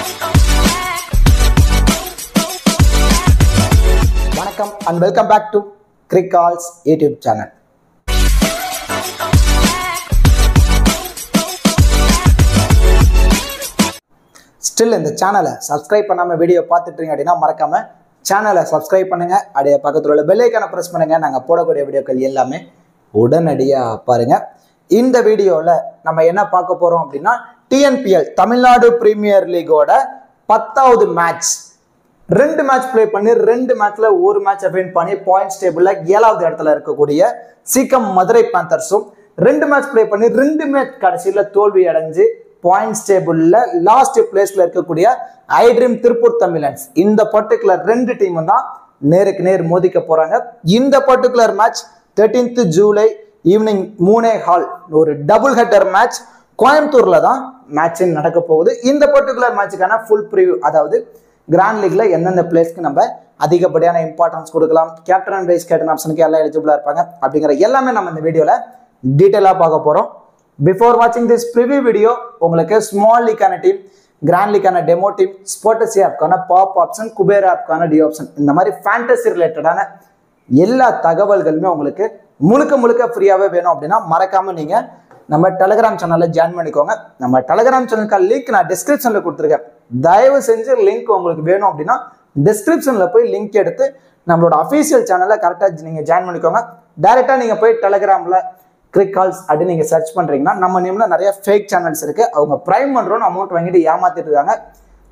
Welcome and welcome back to Crickcalls YouTube channel. Still in the channel subscribe பண்ணாம video பார்த்துட்டு இருக்கீங்க அப்படினா மறக்காம சேனலை subscribe பண்ணுங்க. அப்படியே பக்கத்துல உள்ள பெல் ஐகானை பிரஸ் பண்ணுங்க. நாங்க போடக்கூடிய வீடியோக்கள் எல்லாமே உடனடியா பாருங்க. இந்த வீடியோல நம்ம என்ன பார்க்க போறோம் அப்படினா TNPL தமிழ்நாடு பிரீமியர் லீகோட 10வது மேட்ச். ரெண்டு மேட்ச் ப்ளே பண்ணி ரெண்டு மேட்ச்ல ஒரு மேட்ச் வின் பண்ணி பாயிண்ட்ஸ் டேபிள்ல 7வது இடத்துல இருக்கக்கூடிய சீக்கம் மதுரை பேந்தர்ஸும் ரெண்டு மேட்ச் ப்ளே பண்ணி ரெண்டு மேட்ச் கடைசியில தோல்வி அடைஞ்சு பாயிண்ட்ஸ் டேபிள்ல லாஸ்ட் பிளேஸ்ல இருக்கக்கூடிய ஐட்ரீம் திருப்பூர் தமிழன்ஸ் இந்த பர்டிகுலர் ரெண்டு டீமும் தான் நேருக்கு நேர் மோதிக்க போறாங்க. இந்த particular match 13th July evening 3:15 ஒரு டபுள் ஹெட்டர் மேட்ச் கோயம்புத்தூர்ல தான் மேட்ச் நடக்க போகுது. இந்த பர்டிகுலர் மேட்சுக்கான ஃபுல் ப்ரிவ்யூ, அதாவது கிராண்ட் லீக்ல எந்தெந்த பிளேஸ்க்கு நம்ம அதிகப்படியான இம்பார்ட்டன்ஸ் கொடுக்கலாம், கேப்டன் அண்ட் வைஸ் கேப்டன் ஆப்ஷனுக்கு எல்லாம் எலிஜிபிளா இருப்பாங்க அப்படிங்கிற எல்லாமே நம்ம இந்த வீடியோல டீட்டெயிலா பார்க்க போறோம். பிஃபோர் வாட்சிங் திஸ் ப்ரிவ்யூ வீடியோ உங்களுக்கு ஸ்மால் லீக்கான டீம், கிராண்ட் லீக்கான டெமோ டீம், ஸ்போர்ட்ஸி ஆப்கான பாப் ஆப்ஷன், குபேர் ஆப்கான டி ஆப்ஷன், இந்த மாதிரி ஃபேண்டசி ரிலேட்டடான எல்லா தகவல்களுமே உங்களுக்கு முழுக்க முழுக்க ஃப்ரீயாவே வேணும் அப்படின்னா மறக்காம நீங்க நம்ம டெலிகிராம் சேனல்ல ஜாயின் பண்ணிக்கோங்க. நம்ம டெலிகிராம் சேனலுக்கு லிங்க் நான் டிஸ்கிரிப்ஷன்ல கொடுத்துருக்கேன். தயவு செஞ்சு லிங்க் உங்களுக்கு வேணும் அப்படின்னா டிஸ்கிரிப்ஷன்ல போய் லிங்க் எடுத்து நம்மளோட அஃபீஷியல் சேனல்ல கரெக்டா நீங்க ஜாயின் பண்ணிக்கோங்க. டைரக்டா நீங்க போய் டெலிகிராம்ல கிரிக்கால்ஸ் அப்படின்னு நீங்க சர்ச் பண்றீங்கன்னா நம்ம நேம்ல நிறைய ஃபேக் சேனல்ஸ் இருக்கு. அவங்க பிரைம் பண்றோம்னு அமௌண்ட் வாங்கிட்டு ஏமாத்திட்டு இருக்காங்க.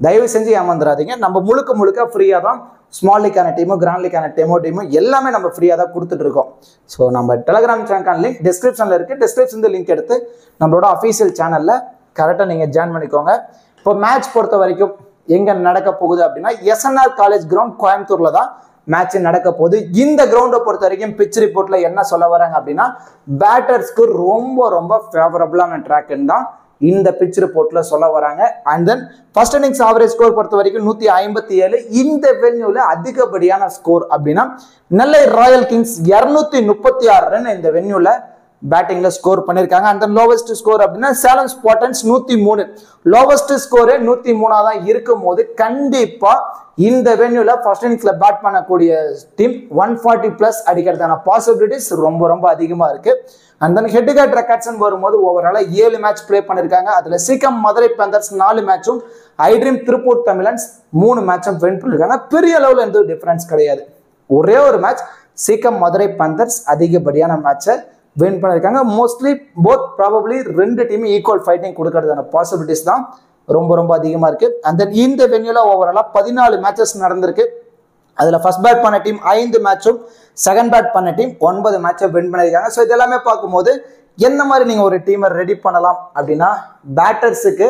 தயவு செஞ்சு ஏமாந்துடாதீங்க. நம்ம முழுக்க முழுக்க ஃப்ரீயா தான் ஸ்மால் லீக்கான டீமும் கிராண்ட் லீக்கான டெமோ டீமும் எல்லாமே நம்ம ஃப்ரீயாக தான் கொடுத்துட்டு இருக்கோம். ஸோ நம்ம டெலிகிராம் சேனலுக்கான லிங்க் டிஸ்கிரிப்ஷனில் இருக்குது. டிஸ்கிரிப்ஷன் லிங்க் எடுத்து நம்மளோட அஃபீஷியல் சேனலில் கரெக்டாக நீங்கள் ஜாயின் பண்ணிக்கோங்க. இப்போ மேட்ச் பொறுத்த வரைக்கும் எங்கே நடக்க போகுது அப்படின்னா SNR காலேஜ் கிரவுண்ட் கோயம்புத்தூரில் தான் மேட்ச் நடக்க போகுது. இந்த கிரவுண்டை பொறுத்த வரைக்கும் பிச் ரிப்போர்ட்ல என்ன சொல்ல வராங்க அப்படின்னா பேட்டர்ஸ்க்கு ரொம்ப ரொம்ப ஃபேவரபிளான ட்ராக்னு தான் இந்த பிச் ரிப்போர்ட்ல சொல்ல வராங்க. And then first innings average score பொறுத்த வரைக்கும் 157. இந்த வென்யூல அதிகப்படியான ஸ்கோர் அப்படின்னா நெல்லை ராயல் கிங்ஸ் 236 ரன் இந்த வென்யூல பேட்டிங்ல ஸ்கோர் பண்ணிருக்காங்க. அந்த லோவஸ்ட் ஸ்கோர் அப்படின்னா சேலம் ஸ்பாட்டன்ஸ் 103. லோவஸ்ட் ஸ்கோரே 103 தான் இருக்கும் போது கண்டிப்பா இந்த வென்யூல ஃபர்ஸ்ட் இன்னிங்ஸ்ல பேட் பண்ணக்கூடிய டீம் 140+ அடிக்கிறதுக்கான பாசிபிலிட்டிஸ் ரொம்ப ரொம்ப அதிகமா இருக்கு. And then head to head records வரும்போது ஓவரால 7 மேட்ச் பிளே பண்ணிருக்காங்க. அதுல சீக்கம் மதுரை பேந்தர்ஸ் 4 மேட்சும் ஐட்ரீம் திருப்பூர் தமிழன்ஸ் 3 மேட்சும் வின் பண்ணிருக்காங்க. பெரிய அளவுல எந்த டிஃபரன்ஸ் கிடையாது. ஒரே ஒரு மேட்ச் சீக்கம் மதுரை பேந்தர்ஸ் அதிகப்படியான மேட்சை வின் பண்ணிருக்காங்க. மோஸ்ட்லி போத் ப்ராபப்ளி ரெண்டு டீம் ஈக்குவல் ஃபைட்டிங் கொடுக்கறதுக்கான பாசிபிலிட்டிஸ் தான் ரொம்ப ரொம்ப அதிகமா இருக்கு. அண்ட் தென் இந்த வென்யூல ஓவராலா 14 மேட்சஸ் நடந்திருக்கு. அதுல ஃபர்ஸ்ட் பேட் பண்ண டீம் 5 மேட்சும், செகண்ட் பேட் பண்ண டீம் 9 மேட்சை வின் பண்ணிருக்காங்க. ஸோ இதெல்லாமே பார்க்கும்போது எந்த மாதிரி நீங்க ஒரு டீமை ரெடி பண்ணலாம் அப்படின்னா பேட்டர்ஸுக்கு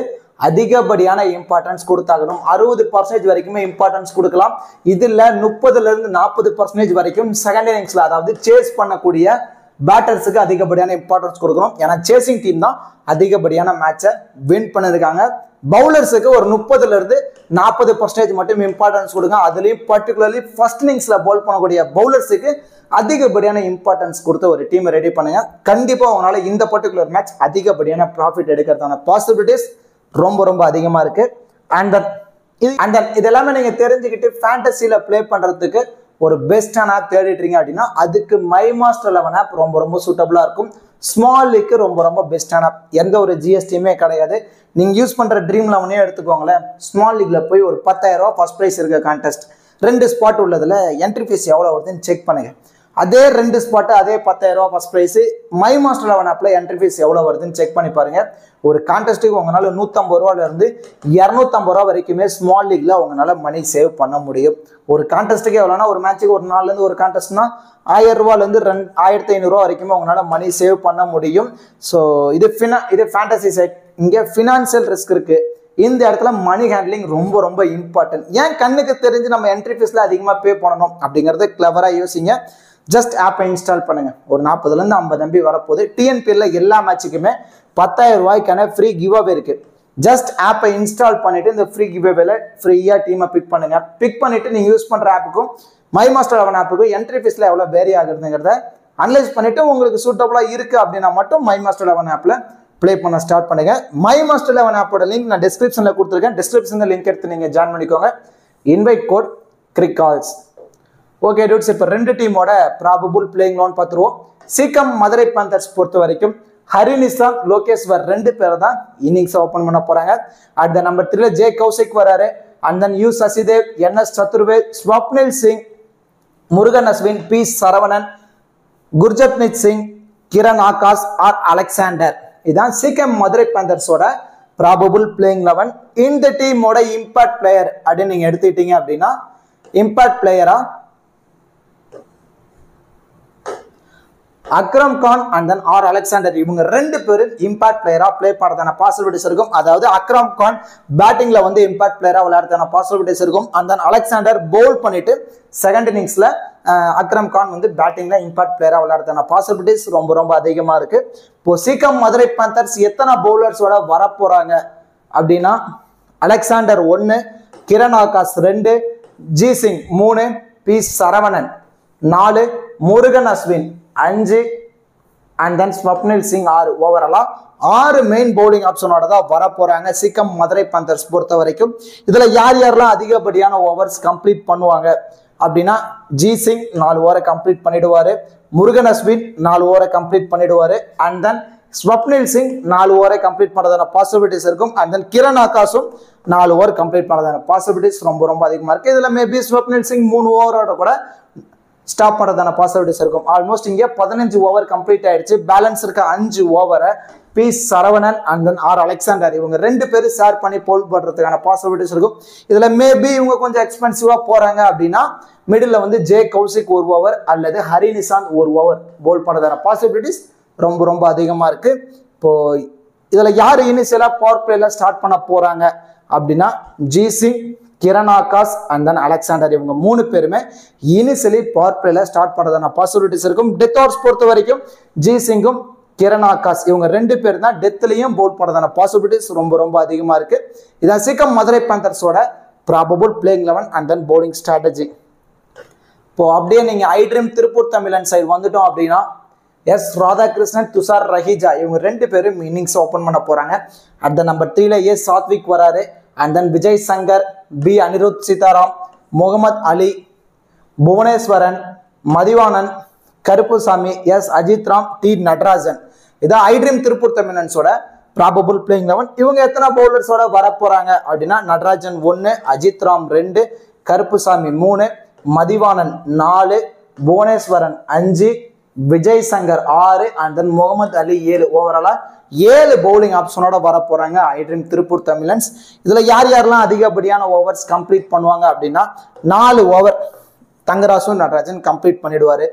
அதிகப்படியான இம்பார்ட்டன்ஸ் கொடுத்தாகணும். 60% வரைக்குமே இம்பார்ட்டன்ஸ் கொடுக்கலாம். இதுல 30-40% வரைக்கும் செகண்ட் இன்னிங்ஸ்ல, அதாவது சேஸ் பண்ணக்கூடிய பேட்டர்ஸுக்கு அதிகப்படியான இம்பார்ட்டன்ஸ் கொடுக்கணும். ஏன்னா சேசிங் டீம் தான் அதிகப்படியான மேட்சை வின் பண்ணிருக்காங்க. பவுலர்ஸுக்கு ஒரு 30-40% மட்டும் இம்பார்ட்டன்ஸ் கொடுங்க. அதுலயும் பர்டிகுலர்லி ஃபர்ஸ்ட் இன்னிங்ஸ்ல பவுல் பண்ணக்கூடிய பவுலர்ஸுக்கு அதிகப்படியான இம்பார்ட்டன்ஸ் கொடுத்து ஒரு டீம் ரெடி பண்ணுங்க. கண்டிப்பா உங்களால இந்த பர்டிகுலர் மேட்ச் அதிகப்படியான ப்ராஃபிட் எடுக்கிறதான பாசிபிலிட்டிஸ் ரொம்ப ரொம்ப அதிகமா இருக்கு. அண்ட் இதெல்லாமே நீங்க தெரிஞ்சுக்கிட்டு ஃபேண்டசியில பிளே பண்றதுக்கு ஒரு பெஸ்டான ஆப் தேடிட்டீங்க அப்படின்னா அதுக்கு மை மாஸ்டர் 11 ஆப் ரொம்ப ரொம்ப சூட்டபிளா இருக்கும். ஸ்மால் லீக்கு ரொம்ப ரொம்ப பெஸ்டான ஆப். எந்த ஒரு ஜிஎஸ்டியுமே கிடையாது. நீங்க யூஸ் பண்ற ட்ரீம் 11 எடுத்துக்கோங்களேன். ஸ்மால் லீக்ல போய் ஒரு 10,000 ரூபாய் ஃபர்ஸ்ட் பிரைஸ் இருக்க கான்டெஸ்ட் 2 ஸ்பாட் உள்ளதுல என்ட்ரி ஃபீஸ் எவ்வளவு வருதுன்னு செக் பண்ணுங்க. அதே 2 ஸ்பாட் அதே 10,000 ரூபாய் ஃபர்ஸ்ட் பிரைஸ் மை மாஸ்டர் 11 ஆப்ல என்ட்ரி ஃபீஸ் எவ்வளவு வருதுன்னு செக் பண்ணி பாருங்க. ஒரு கான்டெஸ்ட்டுக்கு உங்களால 150 ரூபாயில இருந்து 250 ரூபாய் வரைக்குமே ஸ்மால் லீக்ல உங்களால மணி சேவ் பண்ண முடியும். ஒரு கான்டெஸ்ட்டுக்கு எவ்வளோனா ஒரு மேட்சுக்கு ஒரு நாள்ல இருந்து ஒரு கான்டெஸ்ட்னா 1000 ரூபாயில இருந்து 1500 ரூபாய் வரைக்குமே உங்களால மணி சேவ் பண்ண முடியும். ஸோ இது ஃபேண்டசி சைட். இங்க ஃபினான்சியல் ரிஸ்க் இருக்கு. இந்த இடத்துல மணி ஹேண்ட்லிங் ரொம்ப ரொம்ப இம்பார்ட்டன்ட். ஏன் கண்ணுக்கு தெரிஞ்சு நம்ம என்ட்ரி ஃபீஸ்ல அதிகமா பே பண்ணணும் அப்படிங்கறது கிளவரா யோசிங்க. ஜஸ்ட் ஆப்பை இன்ஸ்டால் பண்ணுங்க. ஒரு 40 50 MB வரப்போகுது. டிஎன்பிஎல்ல எல்லா மேட்சுக்குமே 10,000 ரூபாய்க்கான ஃப்ரீ கிவ் அவே இருக்கு. ஜஸ்ட் ஆப்பை இன்ஸ்டால் பண்ணிட்டு இந்த ஃப்ரீ கிவ் அவேல ஃப்ரீயா டீமை பிக் பண்ணுங்க. பிக் பண்ணிட்டு நீங்க யூஸ் பண்ற ஆப்புக்கும் மை மாஸ்டர் 11 ஆப்புக்கும் என்ட்ரி ஃபீஸ்ல எவ்வளவு வேரி ஆகுதுங்கிறத அனலைஸ் பண்ணிட்டு உங்களுக்கு சூட்டபிளா இருக்கு அப்படின்னா மட்டும் மை மாஸ்டர் 11 ஆப்ல ப்ளே பண்ண ஸ்டார்ட் பண்ணுங்க. மை மாஸ்டர் 11 ஆப்போட லிங்க் நான் டிஸ்கிரிப்ஷனில் கொடுத்துருக்கேன். டிஸ்கிரிப்ஷனில் லிங்க் எடுத்து நீங்கள் ஜாயின் பண்ணிக்கோங்க. இன்வைட் கோட் கிரிக்கால்ஸ். ஓகே டூட்ஸ், இப்போ ரெண்டு டீமோட ப்ராபபிள் பிளேயிங் லோன் பார்த்துருவோம். சீக்கம் மதுரை பேந்தர்ஸ் பொறுத்த வரைக்கும் ஹரிநிசாந்த், லோகேஸ்வர் ரெண்டு பேர் தான் இன்னிங்ஸ் ஓப்பன் பண்ண போறாங்க. At the number 3 J Kaushik வராரு. And then U Sasidev, NS Chaturved, Swapnil Singh, Murugan Ashwin, P Saravanan, Gurjapneet Singh, Kiran Akash R Alexander. இதான் சீக்கம் மதுரை பேந்தர்ஸோட ப்ராபபிள் பிளேயிங் 11. இந்த டீமோட இம்பாக்ட் பிளேயர் அப்படின்னு நீங்க எடுத்துக்கிட்டீங்க அப்படின்னா இம்பாக்ட் பிளேயரா Akram Khan and then R Alexander இவங்க ரெண்டு பேரும் இம்பாக்ட் பிளேயரா பிளே பண்ணுறதான பாசிபிலிட்டிஸ் இருக்கும். அதாவது அக்ரம் கான் பேட்டிங்ல வந்து இம்பாக்ட் பிளேயரா விளையாடுறதான பாசிபிலிட்டிஸ் இருக்கும். அண்ட் தென் அலெக்சாண்டர் பவுல் பண்ணிட்டு செகண்ட் இன்னிங்ஸ்ல அக்ரம் கான் வந்து பேட்டிங்ல இம்பாக்ட் பிளேயரா விளையாடுறதான பாசிபிலிட்டிஸ் ரொம்ப ரொம்ப அதிகமா இருக்கு. இப்போ சீக்கம் மதுரை பேந்தர்ஸ் எத்தனை பவுலர்ஸோட வரப்போறாங்க அப்படின்னா Alexander 1, Kiran Akash 2, G Singh 3, P Saravanan 4, Murugan Ashwin 5 and then Swapnil Singh 6. ஓவராலா 6 மெயின் பவுலிங் ஆப்ஷனோட தான் வர போறாங்க சீக்கம் மதுரை பேந்தர்ஸ் பொறுத்த வரைக்கும். இதுல யார் யாரெல்லாம் அதிகப்படியான ஓவர்ஸ் கம்ப்ளீட் பண்ணுவாங்க அப்படின்னா ஜி சிங் 4 ஓவரை கம்ப்ளீட் பண்ணிடுவாரு, முருகன் அஸ்வின் 4 ஓவரை கம்ப்ளீட் பண்ணிடுவாரு, அண்ட் தென் ஸ்வப்னில் சிங் 4 ஓவரை கம்ப்ளீட் பண்ணதான பாசிபிலிட்டிஸ் இருக்கும். அண்ட் தென் கிரண் ஆகாஷும் 4 ஓவர் கம்ப்ளீட் பண்ணதான பாசிபிலிட்டிஸ் ரொம்ப ரொம்ப அதிகமா இருக்கு. இதுல மேபி ஸ்வப்னில் சிங் 3 ஓவரோட கூட ஸ்டாப் பண்ணுறதான பாசிபிலிட்டிஸ் இருக்கும். ஆல்மோஸ்ட் இங்கே 15 ஓவர் கம்ப்ளீட் ஆயிடுச்சு. பேலன்ஸ் இருக்க 5 ஓவரை P Saravanan and then R Alexander இவங்க ரெண்டு பேரும் ஷேர் பண்ணி போல் பண்றதுக்கான பாசிபிலிட்டிஸ் இருக்கும். இதுல மேபி இவங்க கொஞ்சம் எக்ஸ்பென்சிவா போறாங்க அப்படின்னா மிடில் வந்து ஜே கௌசிக் 1 ஓவர் அல்லது ஹரிநிசாந்த் 1 ஓவர் போல் பண்றதான பாசிபிலிட்டிஸ் ரொம்ப ரொம்ப அதிகமா இருக்கு. இப்போ இதுல யார் இனிஷியலா பவர் பிளேல ஸ்டார்ட் பண்ண போறாங்க அப்படின்னா G Singh, Kiran Akash and then Alexander இவங்க 3 பேருமே இனிஷியலி பவர் பிளேல ஸ்டார்ட் பண்றதான பாசிபிலிட்டிஸ் இருக்கும். டெத் ஓவர்ஸ் பொறுத்த வரைக்கும் ஜி சிங்கும் கிரண் ஆகாஷ் இவங்க 2 பேர் தான் டெத்லயும் பவுல் பண்றதான பாசிபிலிட்டிஸ் ரொம்ப ரொம்ப அதிகமா இருக்கு. இதான் சீக்கம் மதுரை பேந்தர்ஸோட probable playing 11 and then bowling strategy. இப்போ அப்படியே நீங்க ஐ ட்ரீம் திருப்பூர் தமிழன் சைடு வந்துட்டோம் அப்படின்னா எஸ் ராதாகிருஷ்ணன், துஷார் ரஹீஜா இவங்க 2 பேரும் இன்னிங்ஸ் ஓப்பன் பண்ண போறாங்க. At the number 3 A Sathvik வராரு. And then Vijay Shankar, B Anirudh Sitaram, Mohammed Ali, Bhuvaneswaran, Mathivanan, Karuppusamy, S Ajith Ram, T Natarajan. இதான் ஐ ட்ரீம் திருப்பூர் தமிழன்ஸோட ப்ராபபிள் பிளேயிங் 11. இவங்க எத்தனை பவுலர்ஸோட வர போறாங்க அப்படின்னா நடராஜன் 1, அஜித் ராம் 2, கருப்புசாமி 3, மதிவானன் 4, புவனேஸ்வரன் 5, விஜய் சங்கர் 6 அண்ட் தென் முகமது அலி 7. ஓவராலா 7 பவுலிங் ஆப்ஷனோட வர போறாங்க ஐ ட்ரீம் திருப்பூர் தமிழன்ஸ். இதுல யார் யாரெல்லாம் அதிகப்படியான ஓவர்ஸ் கம்ப்ளீட் பண்ணுவாங்க அப்படின்னா 4 ஓவர் தங்கராசு நடராஜன் கம்ப்ளீட் பண்ணிடுவாரு,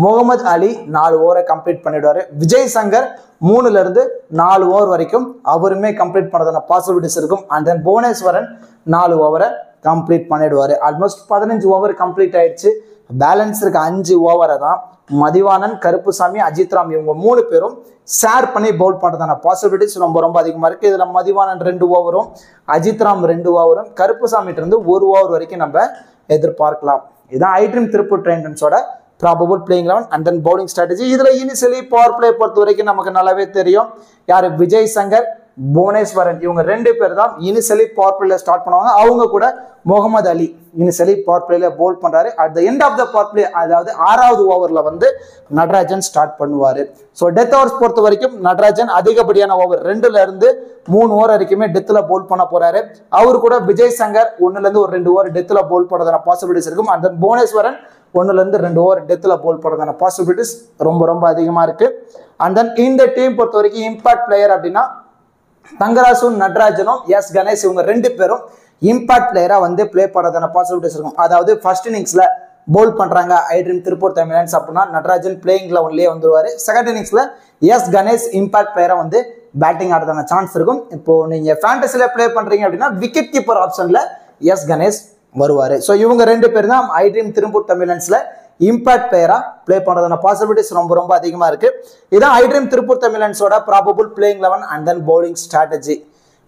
முகமது அலி 4 ஓவரை கம்ப்ளீட் பண்ணிடுவாரு, விஜய் சங்கர் 3ல இருந்து 4 ஓவர் வரைக்கும் அவருமே கம்ப்ளீட் பண்ணதான பாசிபிலிட்டிஸ் இருக்கும். அண்ட் தென் புவனேஸ்வரன் 4 ஓவரை கம்ப்ளீட் பண்ணிடுவாரு. ஆல்மோஸ்ட் 15 ஓவர் கம்ப்ளீட் ஆயிடுச்சு. பேலன்ஸ் இருக்க 5 ஓவரை தான் மதிவானன், கருப்புசாமி, அஜித் ராம் இவங்க 3 பேரும் ஷேர் பண்ணி பவுல் பண்றதான பாசிபிலிட்டிஸ் ரொம்ப ரொம்ப அதிகமா இருக்கு. இதுல மதிவானன் 2 ஓவரும், அஜித் ராம் 2 ஓவரும், கருப்புசாமிட்டு இருந்து 1 ஓவர் வரைக்கும் நம்ம எதிர்பார்க்கலாம். இதுதான் ஐ ட்ரீம் திருப்பூர் ட்ரெயின்ஸோட probable playing 11 and then bowling strategy. இதுல இனிஷியலி பவர் பிளே பொறுத்த வரைக்கும் நமக்கு நல்லாவே தெரியும் யாரு விஜய் சங்கர், புவனேஸ்வரன் இவங்க 2 பேர் தான் இனிஷியலி பவர் பிளேல ஸ்டார்ட் பண்ணுவாங்க. அவங்க கூட முகமது அலி இனிஷியலி பவர் பிளேல பவுல் பண்றாரு. At the end of the power play அதாவது 6வது ஓவர்ல வந்து நடராஜன் ஸ்டார்ட் பண்ணுவாரு. ஸோ டெத் ஓவர்ஸ் பொறுத்த வரைக்கும் நடராஜன் அதிகப்படியான ஓவர் 2ல இருந்து 3 ஓவர் வரைக்குமே டெத்ல பவுல் பண்ண போறாரு. அவரு கூட விஜய் சங்கர் 1ல இருந்து ஒரு 2 ஓவர் டெத்ல பவுல் பண்ணுறதான பாசிபிலிட்டிஸ் இருக்கும். அண்ட் தென் புவனேஸ்வரன் 1ல இருந்து 2 ஓவர் டெத்ல பவுல் பண்ணுறதான பாசிபிலிட்டிஸ் ரொம்ப ரொம்ப அதிகமா இருக்கு. அண்ட் தென் இந்த டீம் பொறுத்த வரைக்கும் இம்பாக்ட் பிளேயர் அப்படின்னா தங்கராசும் நடராஜனும் எஸ் கணேஷ் இவங்க 2 பேரும் இம்பாக்ட் பிளேயரா வந்து பிளே பண்றதான பாசிபிலிட்டிஸ் இருக்கும். அதாவது ஃபர்ஸ்ட் இன்னிங்ஸ்ல பவுல் பண்றாங்க ஐ ட்ரீம் திருப்பூர் தமிழன்ஸ் அப்படின்னா நடராஜன் பிளேயிங் 11லயே வந்துருவாரு. செகண்ட் இன்னிங்ஸ்ல எஸ் கணேஷ் இம்பாக்ட் பிளேயரா வந்து பேட்டிங் ஆடுறதான சான்ஸ் இருக்கும். இப்போ நீங்க ஃபேண்டசில பிளே பண்றீங்க அப்படின்னா விக்கெட் கீப்பர் ஆப்ஷன்ல எஸ் கணேஷ் வருவாரு. ஸோ இவங்க 2 பேர் தான் ஐ ட்ரீம் திருப்பூர் தமிழன்ஸ்ல இம்பாக்ட் பிளேயரா பிளே பண்றதான பாசிபிலிட்டிஸ் ரொம்ப ரொம்ப அதிகமா இருக்கு. இதான் ஐ ட்ரீம் திருப்பூர் தமிழன்ஸோட probable playing 11 and then bowling strategy.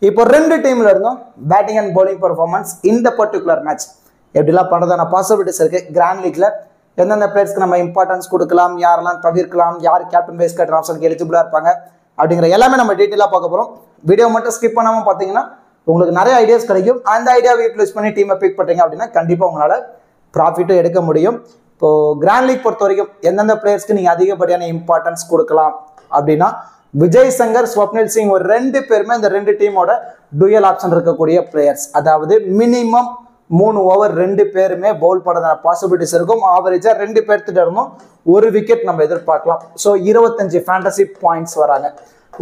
இப்போ 2 டீம்ல இருந்தும் பேட்டிங் அண்ட் பவுலிங் பெர்ஃபார்மன்ஸ் இந்த பர்டிகுலர் மேட்ச் எப்படிலாம் பண்றதான பாசிபிலிட்டிஸ் இருக்கு, கிராண்ட் லீக்ல எந்தெந்த பிளேயர்ஸ்க்கு நம்ம இம்பார்ட்டன்ஸ் கொடுக்கலாம், யாரெல்லாம் தவிர்க்கலாம், யார் கேப்டன் வைஸ் கேப்டன் ஆப்ஷனுக்கு எலிஜிபிளா இருப்பாங்க அப்படிங்கிற எல்லாமே நம்ம டீட்டெயிலாக பார்க்க போகிறோம். வீடியோ மட்டும் ஸ்கிப் பண்ணாமல் பார்த்தீங்கன்னா உங்களுக்கு நிறைய ஐடியாஸ் கிடைக்கும். அந்த ஐடியாவை யூட்டிலைஸ் பண்ணி டீமை பிக் பண்ணுறீங்க அப்படின்னா கண்டிப்பாக உங்களால் ப்ராஃபிட்டும் எடுக்க முடியும். இப்போது கிராண்ட் லீக் பொறுத்த வரைக்கும் எந்தெந்த பிளேயர்ஸ்க்கு நீங்கள் அதிகப்படியான இம்பார்ட்டன்ஸ் கொடுக்கலாம் அப்படின்னா விஜய் சங்கர், ஸ்வப்னில் சிங் ஒரு 2 பேருமே இந்த 2 டீமோட டூயல் ஆப்ஷன் இருக்கக்கூடிய பிளேயர்ஸ். அதாவது மினிமம் 3 ஓவர் 2 பேருமே பவுல் பண்ணுறதான பாசிபிலிட்டிஸ் இருக்கும். ஆவரேஜாக 2 பேர்த்திட்ட இருந்தும் 1 விக்கெட் நம்ம எதிர்பார்க்கலாம். ஸோ 25 ஃபேண்டசி பாயிண்ட்ஸ் வராங்க.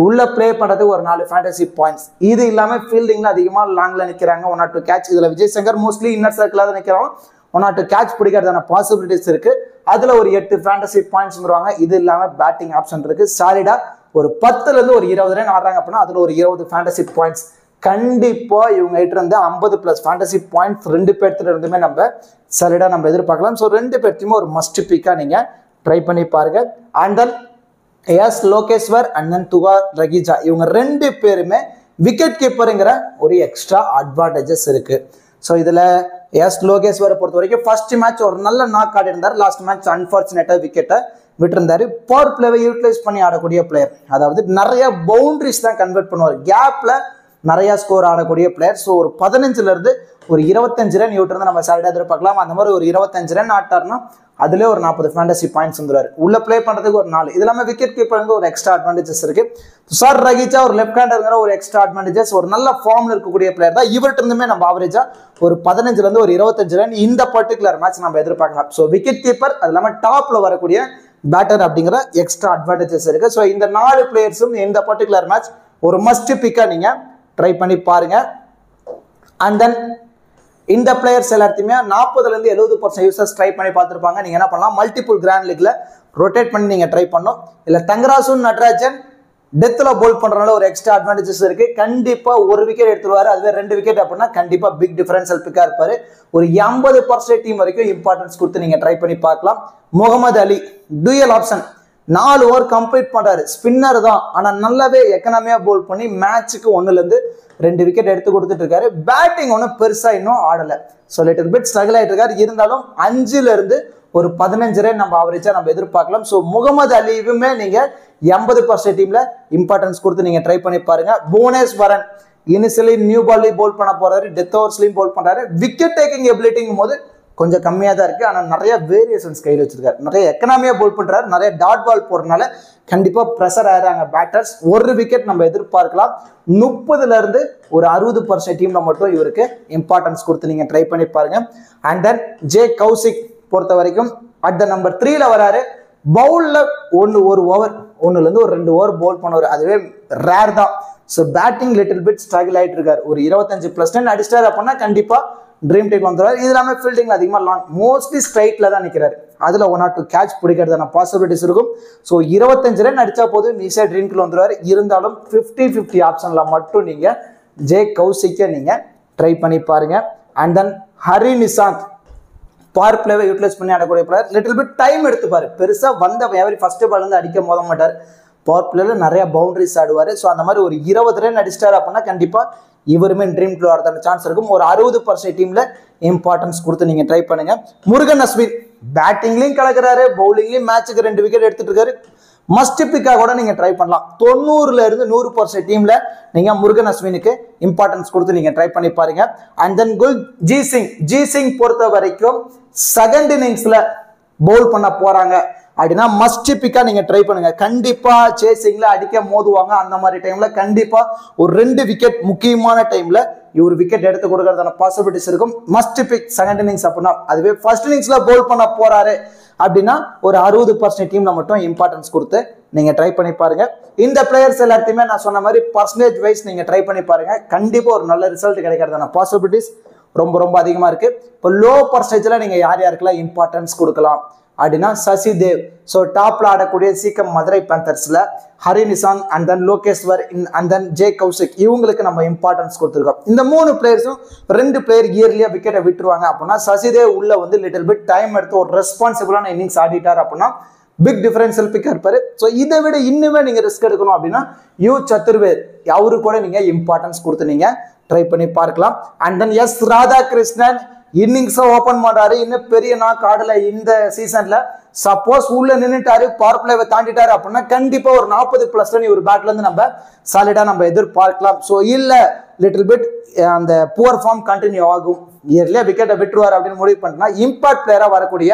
உள்ள பிளே பண்ணுறது ஒரு 4 ஃபேண்டசி பாயிண்ட்ஸ். இது இல்லாமல் ஃபீல்டிங்கில் அதிகமாக லாங்கில் நிற்கிறாங்க. 1 or 2 கேட்ச். இதில் விஜய் சங்கர் மோஸ்ட்லி இன்னர் சர்க்கிளாக தான் நிற்கிறாங்க. 1 or 2 கேட்ச் பிடிக்கிறதான பாசிபிலிட்டிஸ் இருக்கு. அதில் ஒரு 8 ஃபேண்டசி பாயிண்ட்ஸ் வருவாங்க. இது இல்லாமல் பேட்டிங் ஆப்ஷன் இருக்கு. சாலிடா ஒரு 10லேருந்து ஒரு 20 ரன் ஆடுறாங்க அப்படின்னா அதில் ஒரு 20 ஃபேண்டசி பாயிண்ட்ஸ். கண்டிப்பா இவங்க கிட்ட இருந்து 50+ ஃபேண்டசி பாயிண்ட்ஸ் 2 பேர்த்துல இருந்துமே நம்ம சாலிடா நம்ம எதிர்பார்க்கலாம். ஸோ 2 பேர்த்தையுமே ஒரு மஸ்ட் பிக்கா நீங்க ட்ரை பண்ணி பாருங்க. And then S Lokeshwar and then துவா ரகிஜா இவங்க 2 பேருமே விக்கெட் கீப்பருங்கிற ஒரு எக்ஸ்ட்ரா அட்வான்டேஜஸ் இருக்கு. ஸோ இதுல எஸ் லோகேஸ்வரை பொறுத்த வரைக்கும் ஃபர்ஸ்ட் மேட்ச் ஒரு நல்ல நாக் ஆடி இருந்தார். லாஸ்ட் மேட்ச் அன்பார்ச்சுனேட்டா விக்கெட்டை விட்டுருந்தாரு. பவர் பிளேவை யூட்டிலைஸ் பண்ணி ஆடக்கூடிய பிளேயர். அதாவது நிறைய பவுண்டரிஸ் தான் கன்வெர்ட் பண்ணுவார். கேப்ல நிறைய ஸ்கோர் ஆடக்கூடிய பிளேயர். ஸோ ஒரு 15லேருந்து ஒரு 25 ரன் இவட்டிருந்து நம்ம சாலிடா எதிர்பார்க்கலாம். அந்த மாதிரி ஒரு 25 ரன் ஆட்டார்னா அதுல ஒரு 40 ஃபேண்டசி பாயிண்ட்ஸ் வந்துருவாரு. உள்ள பிளே பண்றதுக்கு ஒரு 4. இது இல்லாம விக்கெட் கீப்பருக்கு ஒரு எக்ஸ்ட்ரா அட்வான்டேஜஸ் இருக்கு. துஷார் ரகிஜா ஒரு லெஃப்ட் ஹேண்டர்ங்கிற ஒரு எக்ஸ்ட்ரா அட்வான்டேஜஸ். ஒரு நல்ல ஃபார்ம்ல இருக்கக்கூடிய பிளேயர் தான். இவர்கிட்ட இருந்துமே நம்ம ஆவரேஜா ஒரு 15லேருந்து ஒரு 25 ரன் இந்த பர்டிகுலர் மேட்ச் நம்ம எதிர்பார்க்கலாம். ஸோ விக்கெட் கீப்பர் அது இல்லாம டாப்ல வரக்கூடிய பேட்டர் அப்படிங்கிற எக்ஸ்ட்ரா அட்வான்டேஜஸ் இருக்கு. ஸோ இந்த 4 பிளேயர்ஸும் இந்த பர்டிகுலர் மேட்ச் ஒரு மஸ்ட் பிக்கா நீங்க ட்ரை பண்ணி பாருங்க. அண்ட் தென் இந்த பிளேயர்ஸ் எல்லாத்தையுமே 40லேருந்து 70% யூசர்ஸ் ட்ரை பண்ணி பார்த்துருப்பாங்க. நீங்க என்ன பண்ணலாம், மல்டிபிள் கிராண்ட் லீக்ல ரொட்டேட் பண்ணி நீங்க ட்ரை பண்ணணும். இல்ல தங்கராசுன் நட்ராஜன் டெத்ல போல் பண்றதுனால ஒரு எக்ஸ்ட்ரா அட்வான்டேஜஸ் இருக்கு. கண்டிப்பா ஒரு விக்கெட் எடுத்துருவாரு. அதுவே 2 விக்கெட் அப்படின்னா கண்டிப்பா பிக் டிஃபரன்ஷியல் பிக்கா இருப்பாரு. ஒரு 80% டீம் வரைக்கும் இம்பார்ட்டன்ஸ் கொடுத்து நீங்க ட்ரை பண்ணி பார்க்கலாம். முகமது அலி டூயல் ஆப்ஷன் 4 ஓவர் கம்ப்ளீட் பண்றாரு. ஸ்பின்னர் தான், ஆனா நல்லாவே எக்கனாமியா போல் பண்ணி மேட்சுக்கு 1லேருந்து 2 விக்கெட் எடுத்து கொடுத்துட்டு இருக்காரு. பேட்டிங் ஒன்றும் பெருசா இன்னும் ஆடல. ஸோ லிட்டில் பிட் ஸ்ட்ரகிள் ஆயிட்டு இருக்காரு. இருந்தாலும் 5லேருந்து ஒரு 15 ரன் நம்ம ஆவரேஜா நம்ம எதிர்பார்க்கலாம். ஸோ முகமது அலிவுமே நீங்க 80% டீம்ல இம்பார்ட்டன்ஸ் கொடுத்து நீங்க ட்ரை பண்ணி பாருங்க. புவனேஸ்வரன் இனிஷியலி நியூ பால்லி போல் பண்ண போறாரு. டெத் ஓவர்ஸ்லயும் போல் பண்றாரு. விக்கெட் டேக்கிங் எபிலிட்டிங்கும் போது கொஞ்சம் கம்மியாக தான் இருக்கு. ஆனால் நிறைய வேரியேஷன்ஸ் கையில் வச்சிருக்காரு. நிறைய எக்கனாமியா போல் பண்றாரு. நிறைய டாட் பால் போடுறதுனால கண்டிப்பா ப்ரெஷர் ஆகிறாங்க பேட்டர்ஸ். ஒரு விக்கெட் நம்ம எதிர்பார்க்கலாம். 30லேருந்து ஒரு 60% டீம்ல மட்டும் இவருக்கு இம்பார்ட்டன்ஸ் கொடுத்து நீங்க ட்ரை பண்ணி பாருங்க. அண்ட் தென் ஜே கௌசிக் பொறுத்த வரைக்கும் அட் த நம்பர் 3ல வராரு. பவுல்ல ஒரு ஓவர் 1லேருந்து ஒரு 2 ஓவர் பவுல் பண்ணுவார். அதுவே ரேர் தான். So batting little bit struggle ஆயிட்டு இருக்காரு. ஒரு 25+ ரன் அடிச்சிட்டாரு அப்படின்னா கண்டிப்பா ட்ரீம் டேக் வந்துடுவார். இது இல்லாமல் ஃபீல்டிங்ல அதிகமாக லாங் மோஸ்ட்லி ஸ்ட்ரைட்ல தான் நிற்கிறாரு. அதில் 1 or 2 கேட்ச் பிடிக்கிறதான பாசிபிலிட்டிஸ் இருக்கும். ஸோ 25 ரன் அடிச்சா போதும் ஈஸியாக ட்ரீம்குள்ள வந்துடுவார். இருந்தாலும் 50-50 ஆப்ஷன்ல மட்டும் நீங்க ஜே கௌசிக்கை நீங்க ட்ரை பண்ணி பாருங்க. And then Hari Nishanth power பிளேவை யூட்டிலைஸ் பண்ணி ஆடக்கூடிய பிளேயர். லிட்டில் பிட் டைம் எடுத்துப்பாரு. பெருசா வந்த எவரி ஃபர்ஸ்ட் பால் இருந்து அடிக்க போத மாட்டார். பவர் பிளேல நிறைய பவுண்டரிஸ் ஆடுவார். ஸோ அந்த மாதிரி ஒரு 20 ரன் அடிச்சிட்டாரு அப்படின்னா கண்டிப்பா இவருமே ட்ரீம் குள்ள வரதான சான்ஸ் இருக்கும். ஒரு 60% டீம்ல இம்பார்ட்டன்ஸ் கொடுத்து நீங்க ட்ரை பண்ணுங்க. முருகன் அஸ்வின் பேட்டிங்லயும் கலக்குறாரு, பவுலிங்லயும் மேட்சுக்கு 2 விக்கெட் எடுத்துட்டு இருக்காரு. மஸ்ட் பிக்கா கூட நீங்க ட்ரை பண்ணலாம். 90லேருந்து 100% டீம்ல நீங்க முருகன் அஸ்வினுக்கு இம்பார்ட்டன்ஸ் கொடுத்து நீங்க ட்ரை பண்ணி பாருங்க. அண்ட் தென் ஜி சிங் பொறுத்த வரைக்கும் செகண்ட் இன்னிங்ஸ்ல பவுல் பண்ண போறாங்க அப்படின்னா மஸ்ட் பிக்கா நீங்க ட்ரை பண்ணுங்க. கண்டிப்பா சேசிங்ல அடிக்க மோதுவாங்க. அந்த மாதிரி டைம்ல கண்டிப்பா ஒரு 2 விக்கெட் முக்கியமான டைம்ல இவர் விக்கெட் எடுத்து கொடுக்கறதான பாசிபிலிட்டிஸ் இருக்கும். மஸ்ட் பிக் செகண்ட் இன்னிங்ஸ் அப்படின்னா. அதுவே ஃபர்ஸ்ட் இன்னிங்ஸ்ல பவுல் பண்ண போறாரு அப்படின்னா ஒரு 60% டீம்ல மட்டும் இம்பார்ட்டன்ஸ் கொடுத்து நீங்க ட்ரை பண்ணி பாருங்க. இந்த பிளேயர்ஸ் எல்லாத்தையுமே நான் சொன்ன மாதிரி பர்சன்டேஜ் வைஸ் நீங்க ட்ரை பண்ணி பாருங்க. கண்டிப்பா ஒரு நல்ல ரிசல்ட் கிடைக்கிறதான பாசிபிலிட்டிஸ் ரொம்ப அதிகமா இருக்கு. இப்போ லோ பர்சன்டேஜ்ல நீங்க யாருக்கெல்லாம் இம்பார்ட்டன்ஸ் கொடுக்கலாம் அப்படின்னா சசி தேவ். ஸோ டாப்ல ஆடக்கூடிய சீக்கம் மதுரை பேந்தர்ஸ்ல Hari Nishanth and then Lokeshwar and then J Kaushik இவங்களுக்கு நம்ம இம்பார்ட்டன்ஸ் கொடுத்துருக்கோம். இந்த 3 பிளேயர்ஸும் 2 பிளேயர் இயர்லியா விக்கெட்டை விட்டுருவாங்க அப்படின்னா சசிதேவ் உள்ள வந்து லிட்டில் பிட் டைம் எடுத்து ஒரு ரெஸ்பான்சிபிளான இன்னிங்ஸ் ஆடிட்டார் அப்படின்னா பிக் டிஃபரன்ஷியல் பிக்கா இருப்பாரு. ஸோ இதை விட இன்னுமே நீங்க ரிஸ்க் எடுக்கணும் அப்படின்னா யூ சத்துர்வேத் அவரு கூட நீங்க இம்பார்ட்டன்ஸ் கொடுத்து நீங்க ட்ரை பண்ணி பார்க்கலாம். And then S Radhakrishnan innings open பண்றாரு. இன்னும் பெரிய நாக் ஆடல இந்த சீசன்ல. சப்போஸ் உள்ள நின்னுட்டாரு பவர் பிளேவை தாண்டிட்டாரு அப்படின்னா கண்டிப்பா ஒரு 40+ ரன் ஒரு பேட்ல இருந்து நம்ம சாலிடா நம்ம எதிர்பார்க்கலாம். ஸோ இல்ல லிட்டில் பிட் அந்த புவர் ஃபார்ம் கண்டினியூ ஆகும், இயர்லியா விக்கெட்டை விட்டுருவார் அப்படின்னு முடிவு பண்ணினா இம்பாக்ட் பிளேயரா வரக்கூடிய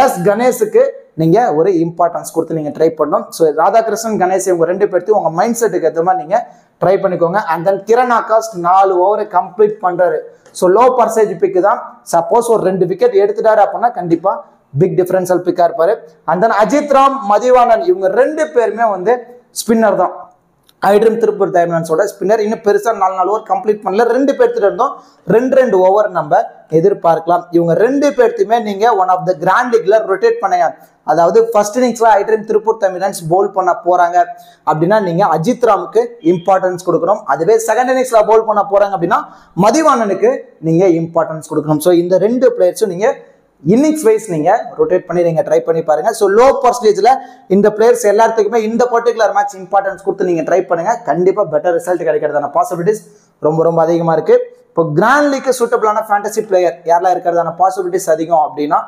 எஸ் கணேஷுக்கு நீங்க ஒரு இம்பார்ட்டன்ஸ் கொடுத்து நீங்க ட்ரை பண்ணணும். ஸோ ராதாகிருஷ்ணன் கணேஷ் இவங்க 2 பேர்த்தையும் உங்க மைண்ட் செட்டுக்கு ஏற்ற மாதிரி நீங்க ட்ரை பண்ணிக்கோங்க. அண்ட் தென் கிரண் ஆகாஷ் 4 ஓவரை கம்ப்ளீட் பண்றாரு. ஸோ லோ பர்சன்டேஜ் பிக்கு தான். சப்போஸ் ஒரு 2 விக்கெட் எடுத்துட்டாரு அப்படின்னா கண்டிப்பா பிக் டிஃபரன்ஷியல் பிக்கா இருப்பாரு. அண்ட் தென் அஜித் ராம், மதிவாணன் இவங்க 2 பேருமே வந்து ஸ்பின்னர் தான். ஐட்ரீம் திருப்பூர் டைமண்ட்ஸோட ஸ்பின்னர். இன்னும் பெருசா 4 ஓவர் கம்ப்ளீட் பண்ணல. 2 பேர்த்துல இருந்தோம் 2 ஓவர் நம்ம எதிர்பார்க்கலாம். இவங்க 2 பேர்த்தையுமே நீங்க ஒன் ஆஃப் த கிராண்ட் லீக்ல ரொட்டேட் பண்ணுங்க. அதாவது ஃபர்ஸ்ட் இன்னிங்ஸ்ல ஐட்ரீம் திருப்பூர் டைமண்ட்ஸ் பவுல் பண்ண போறாங்க அப்படின்னா நீங்க அஜித் ராமுக்கு இம்பார்ட்டன்ஸ் கொடுக்கணும். அதுவே செகண்ட் இன்னிங்ஸ்ல பவுல் பண்ண போறாங்க அப்படின்னா மதிவாணனுக்கு நீங்க இம்பார்ட்டன்ஸ் கொடுக்கணும். ஸோ இந்த 2 பிளேயர்ஸும் நீங்க இன்னிங்ஸ் வைஸ் நீங்க ரொட்டேட் பண்ணி நீங்க ட்ரை பண்ணி பாருங்க. ஸோ லோ பர்சன்டேஜ்ல இந்த பிளேயர்ஸ் எல்லாத்துக்குமே இந்த பர்டிகுலர் மேட்ச் இம்பார்ட்டன்ஸ் கொடுத்து நீங்க ட்ரை பண்ணுங்க. கண்டிப்பா பெட்டர் ரிசல்ட் கிடைக்கிறதான பாசிபிலிட்டிஸ் ரொம்ப அதிகமா இருக்கு. இப்போ கிராண்ட் லீக்கு சூட்டபிளான ஃபேண்டசி பிளேயர் யாரெல்லாம் இருக்கிறதான பாசிபிலிட்டிஸ் அதிகம் அப்படின்னா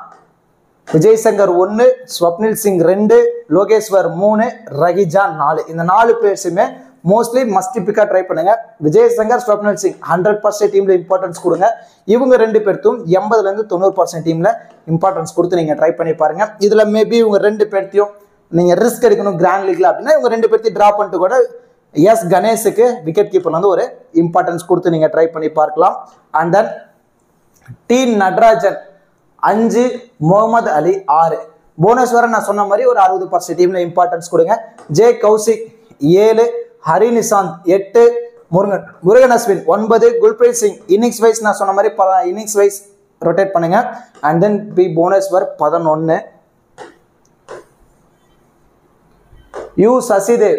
விஜய் சங்கர் 1, ஸ்வப்னில் சிங் 2, லோகேஸ்வர் 3, ரஹிஜா 4. இந்த 4 பிளேயர்ஸுமே மோஸ்ட்லி மஸ்ட் பிக்கா ட்ரை பண்ணுங்க. விஜய் சங்கர், ஸ்வப்னில் சிங் 100% டீம்ல இம்பார்ட்டன்ஸ் கொடுங்க. இவங்க 2 பேர்த்தும் 80% இருந்து 90% டீம்ல இம்பார்ட்டன்ஸ் கொடுத்து நீங்க ட்ரை பண்ணி பாருங்க. இதுல மேபி இவங்க 2 பேர்த்தையும் நீங்க ரிஸ்க் எடுக்கணும் கிராண்ட் லீக்ல அப்படின்னா இவங்க 2 பேர்த்தையும் டிரா பண்ணிட்டு கூட எஸ் கணேஷுக்கு விக்கெட் கீப்பர்ல வந்து ஒரு இம்பார்ட்டன்ஸ் கொடுத்து நீங்க ட்ரை பண்ணி பார்க்கலாம். And then T Natarajan 5, Mohammed Ali 6. Bhuvaneswaran நான் சொன்ன மாதிரி ஒரு 60% டீம்ல இம்பார்ட்டன்ஸ் கொடுங்க. J Kaushik 7, Hari Nishanth 8, Murugan Ashwin 9, Kulpreet Singh innings wise நான் சொன்ன மாதிரி இன்னிங்ஸ் வைஸ் ரொட்டேட் பண்ணுங்க. And then P Bhuvaneswar 11, U Sasidev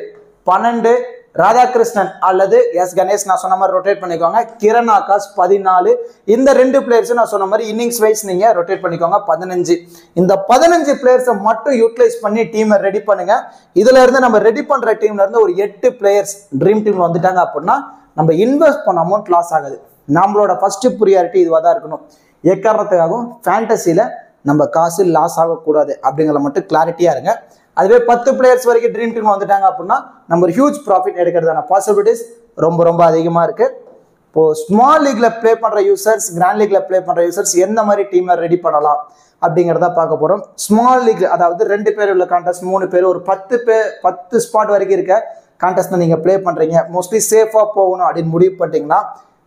12, Radhakrishnan அல்லது எஸ் கணேஷ் நான் சொன்ன மாதிரி ரொட்டேட் பண்ணிக்கோங்க. கிரண் ஆகாஷ் 14. இந்த 2 பிளேயர்ஸும் நான் சொன்ன மாதிரி இன்னிங்ஸ் வைஸ் நீங்க ரொட்டேட் பண்ணிக்கோங்க 15. இந்த 15 பிளேயர்ஸை மட்டும் யூட்டிலைஸ் பண்ணி டீமை ரெடி பண்ணுங்க. இதுல இருந்து நம்ம ரெடி பண்ற டீம்ல இருந்து ஒரு 8 பிளேயர்ஸ் ட்ரீம் டீம்ல வந்துட்டாங்க அப்படின்னா நம்ம இன்வெஸ்ட் பண்ண அமௌண்ட் லாஸ் ஆகுது. நம்மளோட ஃபர்ஸ்ட் ப்ரியாரிட்டி இதுவாக தான் இருக்கணும். எக்காரணத்துக்காகவும் ஃபேண்டசியில நம்ம காசு லாஸ் ஆகக்கூடாது அப்படிங்கிற மட்டும் கிளாரிட்டியா இருங்க. அதுவே 10 பிளேயர்ஸ் வரைக்கும் ட்ரீம் டீம் வந்துட்டாங்க அப்படின்னா நம்ம ஒரு ஹியூஜ் ப்ராஃபிட் எடுக்கிறதான பாசிபிலிட்டிஸ் ரொம்ப அதிகமா இருக்கு. இப்போ ஸ்மால் லீக்ல பிளே பண்ற யூசர்ஸ், கிராண்ட் லீக்ல பிளே பண்ற யூசர்ஸ் எந்த மாதிரி டீமை ரெடி பண்ணலாம் அப்படிங்கிறத பார்க்க போறோம். ஸ்மால் லீக் அதாவது 2 பேர் உள்ள கான்டெஸ்ட், 3 பேர், ஒரு 10 ஸ்பாட் வரைக்கும் இருக்க கான்டெஸ்ட் நீங்க பிளே பண்றீங்க. மோஸ்ட்லி சேஃபா போகணும் அப்படின்னு முடிவு பண்ணிட்டீங்கன்னா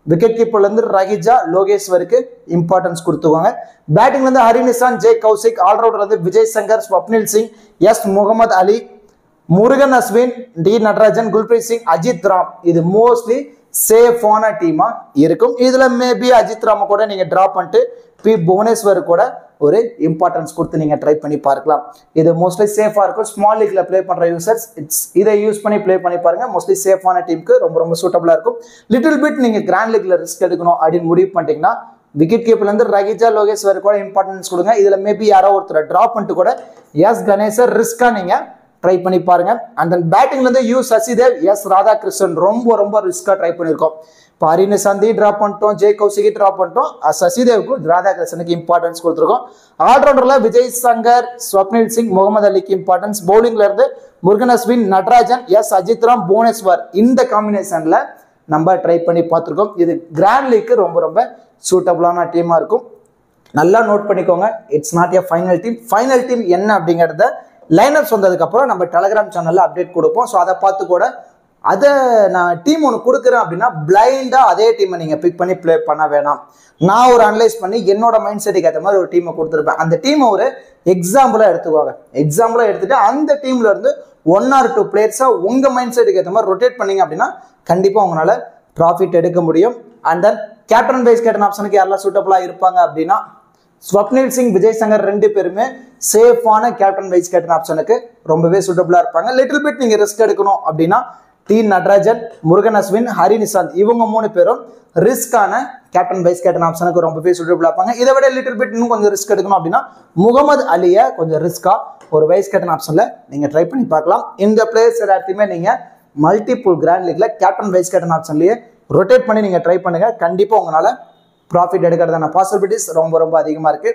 விக்கெட் கீப்பர்ல இருந்து ரஹிஜா, லோகேஸ்வருக்கு இம்பார்ட்டன்ஸ் கொடுத்துவாங்க. பேட்டிங்ல இருந்து ஹரி நிசாந்த், ஜே கௌசிக், ஆல்ரவுண்டர் வந்து விஜய் சங்கர், ஸ்வப்னில் சிங், எஸ் முகமது அலி, முருகன் அஸ்வின், டி நட்ராஜன், குல்பிரீத் சிங், அஜித் ராம். இது மோஸ்ட்லி சேஃபான டீமா இருக்கும். இதுல மேபி அஜித் ராம கூட நீங்க டிரா பண்ணிட்டு பி புவனேஸ்வர் கூட ஒரு இம்பார்ட்டன்ஸ் கொடுத்து நீங்க ட்ரை பண்ணி பார்க்கலாம். இது மோஸ்ட்லி சேஃபா இருக்கும். ஸ்மால் லீக்ல பிளே பண்ற யூசர்ஸ் இதை யூஸ் பண்ணி பிளே பண்ணி பாருங்க. மோஸ்ட்லி சேஃபான டீமுக்கு ரொம்ப சூட்டபிளா இருக்கும். லிட்டில் பிட் நீங்க கிராண்ட் லீக்ல ரிஸ்க் எடுக்கணும் அப்படின்னு முடிவு பண்ணிட்டீங்கன்னா விக்கெட் கீப்பர்ல இருந்து ரஹிஜா, லோகேஸ்வர் கூட இம்பார்ட்டன்ஸ் கொடுங்க. இதுல மேபி யாரோ ஒருத்தர் டிரா பண்ணிட்டு கூட எஸ் கணேசர் ரிஸ்கா நீங்க ட்ரை பண்ணி பாருங்க. அண்ட் தென் பேட்டிங்ல இருந்து யூ சசிதேவ், எஸ் ராதாகிருஷ்ணன் ரொம்ப ரிஸ்கா ட்ரை பண்ணிருக்கோம். இப்போ ஹரி நிசாந்தி டிராப் பண்ணிட்டோம், ஜே கௌசிகி டிராப் பண்ணிட்டோம், சசிதேவுக்கு ராதாகிருஷ்ணனுக்கு இம்பார்ட்டன்ஸ் கொடுத்துருக்கோம். ஆல்ரவுண்டர்ல விஜய் சங்கர், ஸ்வப்னில் சிங், முகமது அலிக்கு இம்பார்ட்டன்ஸ். பவுலிங்ல இருந்து முருகன் அஸ்வின், நட்ராஜன், எஸ் அஜித் ராம், புவனேஸ்வர் இந்த காம்பினேஷன்ல நம்ம ட்ரை பண்ணி பார்த்துருக்கோம். இது கிராண்ட் லீக்கு ரொம்ப சூட்டபிளான டீமா இருக்கும். நல்லா நோட் பண்ணிக்கோங்க. It's not a final team. Final team என்ன அப்படிங்கிறத லைனப்ஸ் வந்ததுக்கு அப்புறம் நம்ம டெலிகிராம் சேனல்ல அப்டேட் கொடுப்போம். ஸோ அதை பார்த்து கூட அதை நான் டீம் ஒன்று கொடுக்குறேன் அப்படின்னா பிளைண்டா அதே டீமை நீங்க பிக் பண்ணி பிளே பண்ண வேணாம். நான் ஒரு அனலைஸ் பண்ணி என்னோட மைண்ட் செட்டுக்கு ஏற்ற மாதிரி ஒரு டீமை கொடுத்துருப்பேன். அந்த டீமை ஒரு எக்ஸாம்பிளா எடுத்துக்குவாங்க. எக்ஸாம்பிளா எடுத்துட்டு அந்த டீம்ல இருந்து 1 or 2 பிளேயர்ஸா உங்க மைண்ட் செட்டுக்கு ஏற்ற மாதிரி ரொட்டேட் பண்ணீங்க அப்படின்னா கண்டிப்பா உங்களால ப்ராஃபிட் எடுக்க முடியும். And then captain vice captain ஆப்ஷனுக்கு யாரெல்லாம் சூட்டபிளா இருப்பாங்க அப்படின்னா ஸ்வப்னில் சிங், விஜய் சங்கர் 2 பேருமே சேஃபான கேப்டன் வைஸ் கேப்டன் ஆப்ஷனுக்கு ரொம்பவே சூட்டபிளா இருப்பாங்க. லிட்டில் பிட் நீங்க ரிஸ்க் எடுக்கணும் அப்படின்னா டி நட்ராஜன், முருகன் அஸ்வின், ஹரி நிசாந்த் இவங்க 3 பேரும் ரிஸ்கான கேப்டன் வைஸ் கேப்டன் ஆப்ஷனுக்கு ரொம்பவே சூட்டபிளா இருப்பாங்க. இதை விட லிட்டில் பிட் இன்னும் கொஞ்சம் ரிஸ்க் எடுக்கணும் அப்படின்னா முகமது அலியை கொஞ்சம் ரிஸ்கா ஒரு வைஸ் கேப்டன் ஆப்ஷன்ல நீங்க ட்ரை பண்ணி பார்க்கலாம். இந்த பிளேயர்ஸ் எல்லாத்தையுமே நீங்க மல்டிபிள் கிராண்ட் லீக்ல கேப்டன் வைஸ் கேப்டன் ஆப்ஷன்லயே ரொட்டேட் பண்ணி நீங்க ட்ரை பண்ணுங்க. கண்டிப்பா உங்களால ப்ராஃபிட் எடுக்கிறதான பாசிபிலிட்டிஸ் ரொம்ப அதிகமா இருக்கு.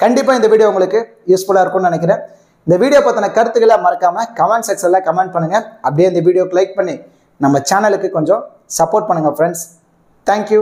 கண்டிப்பா இந்த வீடியோ உங்களுக்கு யூஸ்ஃபுல்லா இருக்கும்னு நினைக்கிறேன். இந்த வீடியோ பற்றின கருத்துக்களை மறக்காமல் கமெண்ட் செக்ஷனில் கமெண்ட் பண்ணுங்கள். அப்படியே இந்த வீடியோக்கு லைக் பண்ணி நம்ம சேனலுக்கு கொஞ்சம் சப்போர்ட் பண்ணுங்கள் ஃப்ரெண்ட்ஸ். தேங்க்யூ.